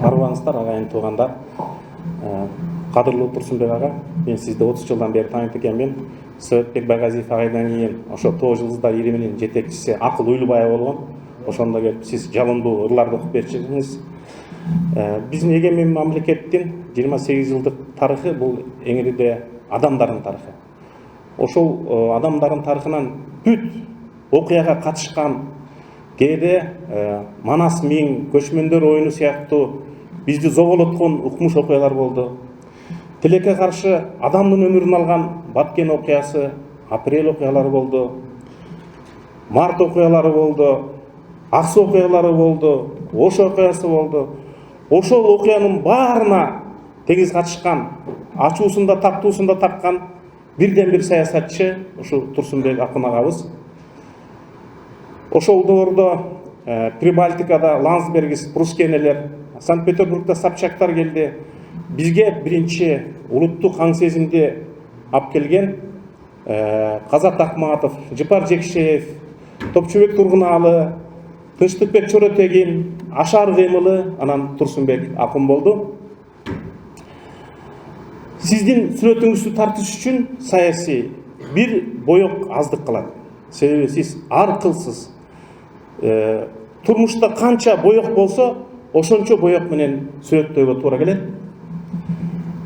Арыбаңыздар, агайын туугандар. Кадырлуу Турсунбек ага, мен сизди 30 жылдан бери тааныйт экенмин. Сөтбек Байгазиев агайдан кийин ошо 9 жылдыздар ириминин жетекчиси Акыл Уйлубаев болгон. Ошондо келип сиз жалындуу ырларды окуп берчиңиз. Биздин эгемен мамлекеттин 28 жылдык тарыхы бул эңириде адамдардын тарыхы. Ошол адамдардын тарыхынан бүт окуяга катышкан, кээде Манас Миң, Көчмөндөр оюну сыяктуу бизди зоболоткон укмуш окуялар болду. Тилекке каршы адамдын өмүрүн алган Баткен окуясы, Апрель окуялары болду. Март окуялары болду. Аксы окуялары болду. Ош окуясы болду. Ошол окуянын баарына тегиз катышкан, ачуусунда тактуусунда тарткан бирден бир саясатчы ушу Турсунбек акын агабыз. Ошол доордо Прибалтикада Ландсбергис, Прускенелер, Санкт-Петербургда Собчактар келди. Бизге биринчи улуттук аң сезимди алып келген Казат Акматов, Жыпар Жекшеев, Топчубек Тургуналы, Тынчтыкбек Чоротегин, Ашар Кыймылы, анан Турсунбек акын болду. Сиздин сүрөтүңүздү тартыш үчүн саясий бир боек аздык кылат. Себеби сиз ар кылсыз. Турмушта канча боек болсо, ошончо боек менен сүрөттөөгө туура келет.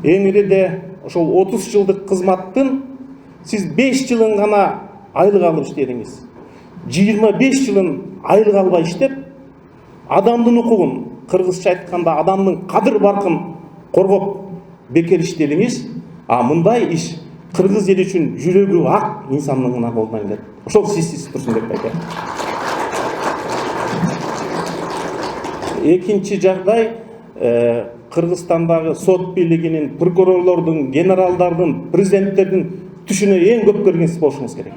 Эңириде ошол 30 жылдык кызматтын сиз 5 жылын гана айлык алып иштедиңиз. 25 жылын айлык албай иштеп, адамдын укугун, кыргызча айтканда адамдын кадыр баркын коргоп бекер иштедиңиз. Мындай иш кыргыз эли үчүн жүрөгү ак инсандын гана колунан келет. Ошол сиз Турсунбек байке. Экинчи жагдай, Кыргызстандагы сот бийлигинин, прокурорлордун, генералдардын, президенттердин түшүнө эң көп көргенсиз болушуңуз керек.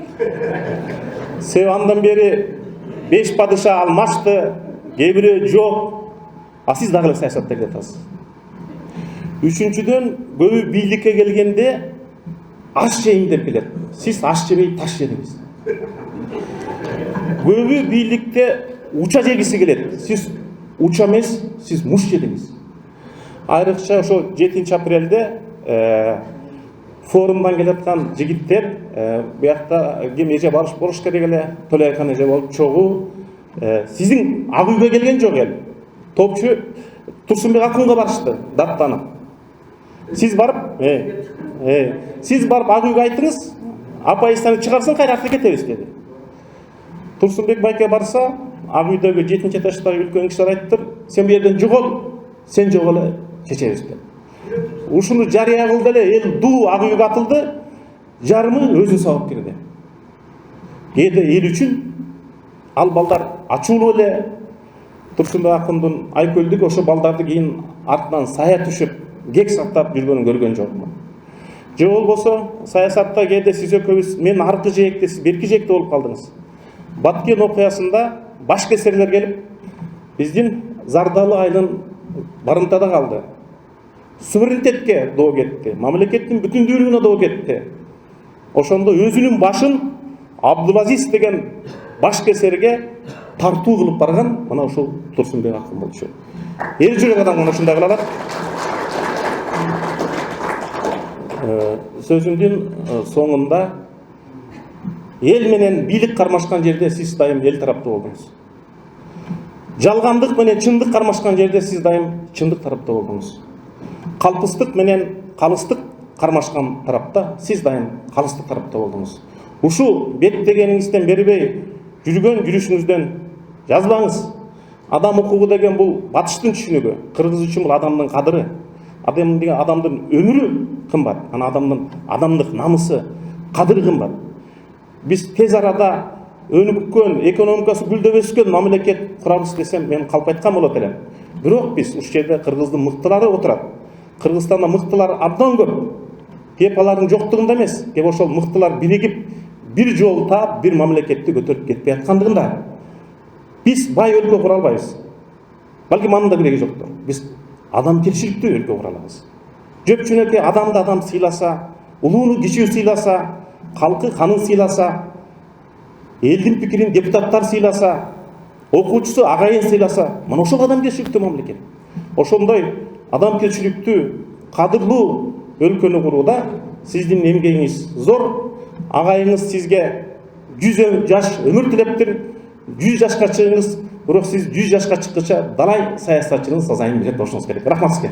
Себеби андан бери 5 падыша алмашты, кээ бирөө жок, сиз дагы эле саясатта кетасыз. Үчүнчүдөн, көбү бийликке келгенде аш жейин деп келет. Сиз аш жебей таш жедиңиз. Көбү бийликте уча жегиси келет. Сиз уча эмес, сиз муш жедиңиз. Айрыкча ошо 7 апрелде форумдан келаткан жигиттер, буякта ким эже болуш керек эле, Төлөйкан эже болуп чогуу, сиздин ак үйгө келген жок эл. Топчу Турсунбек акынга барышты, даттанып. Сиз барып, ак үйгө айтыңыз, апайыстаны чыгарсын, кайра артка кетебиз деди. Турсунбек байке барса, ак үйдөгү 7 этаждагы үлкөн кишилер айтыптыр, сен бу жерден жогол, сен жогол эле чечебиз деп. Ушуну жарыя кылды эле, эл дуу ак үйгө атылды, жарымы өзүн сабап кирди. Кээде эл үчүн ал балдар ачуулуу эле Турсунбек акындын айкөлдүк ошо балдарды кийин артынан сая түшүп, кек сактап жүргөнүн көргөн жокмун. Же болбосо саясатта кээде сиз экөөбүз мен аркы жээкте, сиз берки жээкте болуп калдыңыз. Баткен окуясында баш кесерлер келип, биздин Зардалы айылын барымтада калды. Суверенитетке доо кетти, мамлекеттин бүтүндүүлүгүнө доо кетти. Ошондо өзүнүн башын Абдулазиз деген баш кесерге тартуу кылып барган мына ушул Турсунбек акын болчу. Эл жүрөк адам мына ушундай кыла алат. Сөзүмдүн соңунда эл менен бийлик кармашкан жерде сиз дайым эл тараптуу болдуңуз. Жалгандык менен чындык кармашкан жерде сиз дайым чындык тарапта болдуңуз. Калпыстык менен калыстык кармашкан тарапта сиз дайым калыстык тарапта болдуңуз. Ушул беттегениңизден бербей, жүргөн жүрүшүңүздөн жазбаңыз. Адам укугу деген бул батыштын түшүнүгү. Кыргыз үчүн бул адамдын кадыры. Адамдын өмүрү кымбат. Адамдык намысы, кадыры кымбат. Биз тез арада өнүккөн, экономикасы гүлдөп өскөн мамлекет курабыз десем, мен калп айткан болот элем. Бирок биз ушул жерде кыргыздын мыктылары отурат. Кыргызстанда мыктылар абдан көп. Кеп алардын жоктугунда эмес, кеп ошол мыктылар биригип, бир жол таап, бир мамлекетти көтөрүп кетпей аткандыгында. Биз бай өлкө кура албайбыз. Балким анын да кереги жоктур. Биз адамгерчиликтүү өлкө кура алабыз. Жөпчүнөкөй адамды адам сыйласа, улууну кичүү сыйласа, халкы ханын сыйласа, элдин пикирин депутаттар сыйласа, окуучусу агайын сыйласа, мына ошол адамгерчиликтүү мамлекет. ошондой адамгерчиликтүү, кадырлуу өлкөнү курууда сиздин эмгегиңиз зор. Агайыңыз сизге 100 жаш өмүр тилептир. 100 жашка чыгыңыз, бирок сиз 100 жашка чыккыча далай саясатчынын сазайын билет болушуңуз керек. Рахмат сизге.